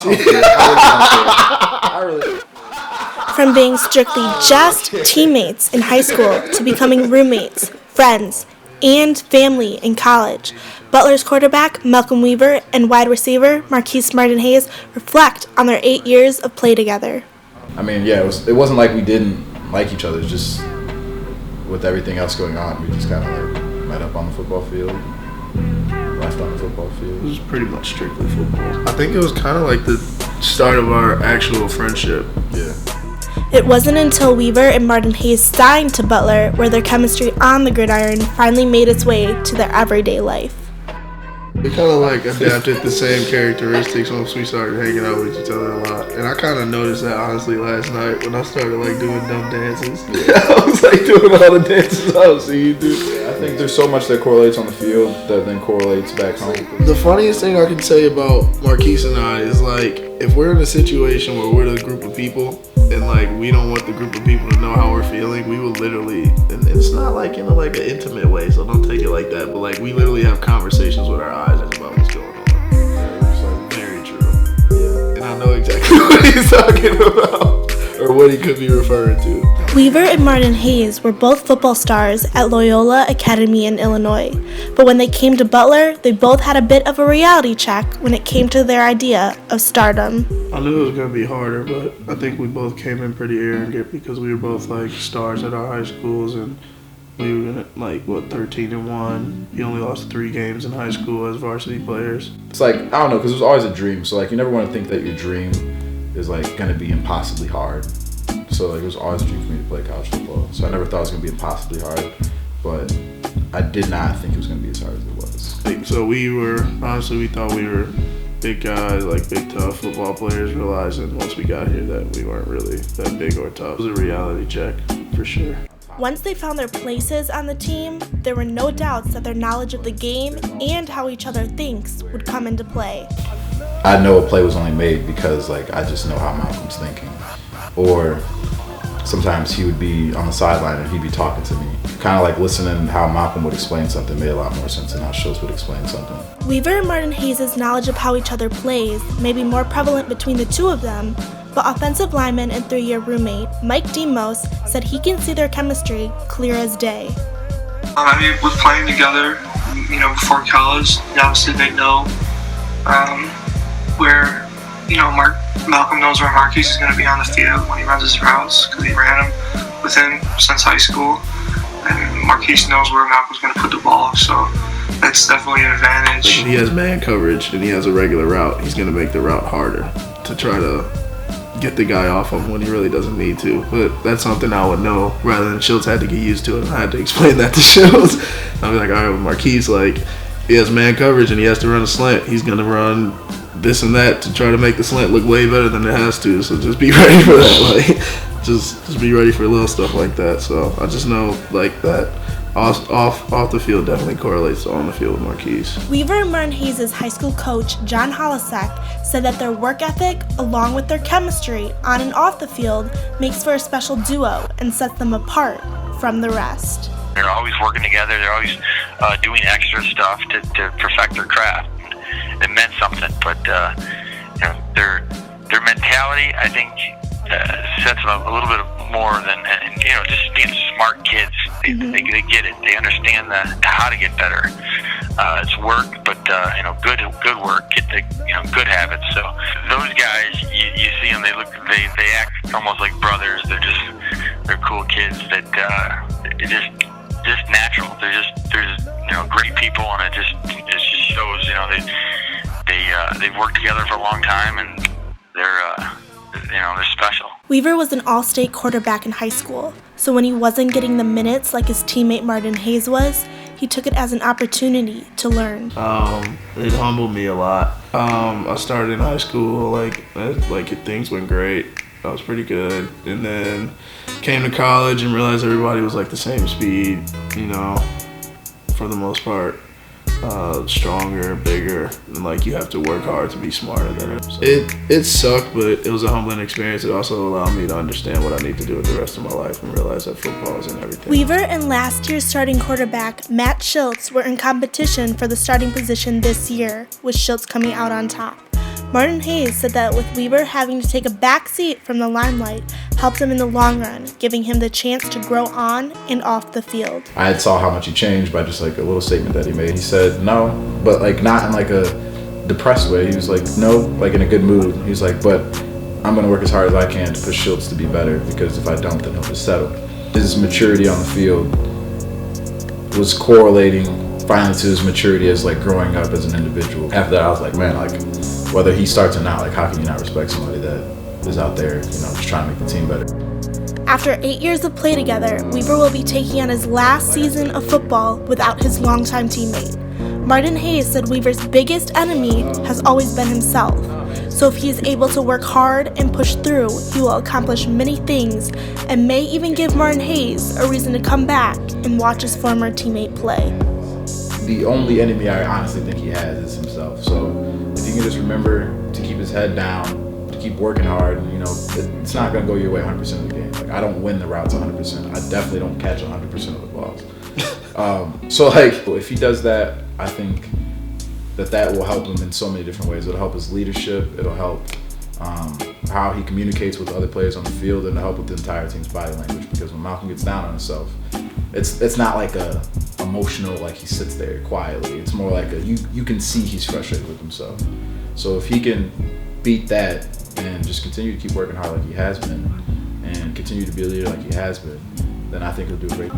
I really. From being strictly just teammates in high school to becoming roommates, friends, and family in college, Butler's quarterback, Malcolm Weaver, and wide receiver, Marquese Martin-Hayes, reflect on their 8 years of play together. I mean, yeah, it wasn't like we didn't like each other. It's just with everything else going on, we just kind of like met up on the football field, left on the football field. It was pretty much strictly football. I think it was kind of like the start of our actual friendship. Yeah. It wasn't until Weaver and Martin-Hayes signed to Butler where their chemistry on the gridiron finally made its way to their everyday life. We kind of like adapted the same characteristics once we started hanging out with each other a lot. And I kind of noticed that honestly last night when I started like doing dumb dances. I was like doing all the dances I was seeing you do. I think there's so much that correlates on the field that then correlates back home. The funniest thing I can say about Marquese and I is like if we're in a situation where we're the group of people and like we don't want the group of people to know how we're feeling, we will literally, and it's not like in a, like an intimate way, so don't take it like that, but like we literally have conversations with our eyes about what's going on. It's like very true. Yeah. And I know exactly what he's talking about or what he could be referring to. Weaver and Martin-Hayes were both football stars at Loyola Academy in Illinois, but when they came to Butler, they both had a bit of a reality check when it came to their idea of stardom. I knew it was going to be harder, but I think we both came in pretty arrogant because we were both like stars at our high schools and we were like, 13-1. You only lost 3 games in high school as varsity players. It's like, I don't know, because it was always a dream. So like you never want to think that your dream is like going to be impossibly hard. So like it was always a dream for me to play college football. So I never thought it was going to be impossibly hard, but I did not think it was going to be as hard as it was. So we thought we were big guys, like big tough football players, realizing once we got here that we weren't really that big or tough. It was a reality check for sure. Once they found their places on the team, there were no doubts that their knowledge of the game and how each other thinks would come into play. I know a play was only made because like I just know how Malcolm's thinking. Or sometimes he would be on the sideline and he'd be talking to me. Kind of like listening how Malcolm would explain something made a lot more sense than how Schultz would explain something. Weaver and Martin-Hayes' knowledge of how each other plays may be more prevalent between the two of them, but offensive lineman and 3-year roommate Mike Demos said he can see their chemistry clear as day. I mean, we're playing together, before college. Obviously, they know where, Malcolm knows where Marquese is going to be on the field when he runs his routes because he ran them with him since high school. And Marquese knows where Malcolm's going to put the ball, so that's definitely an advantage. He has man coverage and he has a regular route. He's going to make the route harder to try to get the guy off him when he really doesn't need to. But that's something I would know rather than Schultz had to get used to it. I had to explain that to Schultz. I'd be like, all right, with Marquese, like, he has man coverage and he has to run a slant. He's going to run this and that to try to make the slant look way better than it has to. So just be ready for that. Like, just be ready for little stuff like that. So I just know like that off the field definitely correlates to on the field with Marquese. Weaver and Martin-Hayes' high school coach, John Holasek, said that their work ethic, along with their chemistry on and off the field, makes for a special duo and sets them apart from the rest. They're always working together. They're always doing extra stuff to perfect their craft. It meant something, but their mentality, I think, sets them a little bit more than, just being smart kids. They get it. They understand how to get better. It's work, but good work. Get the good habits. So those guys, you see them. They act almost like brothers. They're cool kids that just natural. They're great people, and it just shows. They've worked together for a long time, and they're special. Weaver was an all-state quarterback in high school, so when he wasn't getting the minutes like his teammate Martin-Hayes was, he took it as an opportunity to learn. It humbled me a lot. I started in high school, like things went great. I was pretty good, and then came to college and realized everybody was like the same speed, for the most part. Stronger, bigger, and like you have to work hard to be smarter than it. So it sucked, but it was a humbling experience. It also allowed me to understand what I need to do with the rest of my life and realize that football isn't everything. Weaver and last year's starting quarterback Matt Schultz were in competition for the starting position this year, with Schultz coming out on top. Martin-Hayes said that with Weaver having to take a back seat from the limelight helped him in the long run, giving him the chance to grow on and off the field. I had saw how much he changed by just like a little statement that he made. He said no, but like not in like a depressed way. He was like no, like in a good mood. He was like, but I'm gonna work as hard as I can to push Schultz to be better, because if I don't, then he'll just settle. His maturity on the field was correlating finally to his maturity as like growing up as an individual. After that, I was like, man, like whether he starts or not, like how can you not respect somebody that is out there, just trying to make the team better. After 8 years of play together, Weaver will be taking on his last season of football without his longtime teammate. Martin-Hayes said Weaver's biggest enemy has always been himself. So if he is able to work hard and push through, he will accomplish many things and may even give Martin-Hayes a reason to come back and watch his former teammate play. The only enemy I honestly think he has is himself. So if he can just remember to keep his head down, to keep working hard, it's not going to go your way 100% of the game. Like, I don't win the routes 100%. I definitely don't catch 100% of the balls. So like, if he does that, I think that will help him in so many different ways. It'll help his leadership. It'll help how he communicates with other players on the field, and it'll help with the entire team's body language. Because when Malcolm gets down on himself, it's not like a emotional, like he sits there quietly. It's more like you can see he's frustrated with himself. So if he can beat that and just continue to keep working hard like he has been, and continue to be a leader like he has been, then I think he'll do great.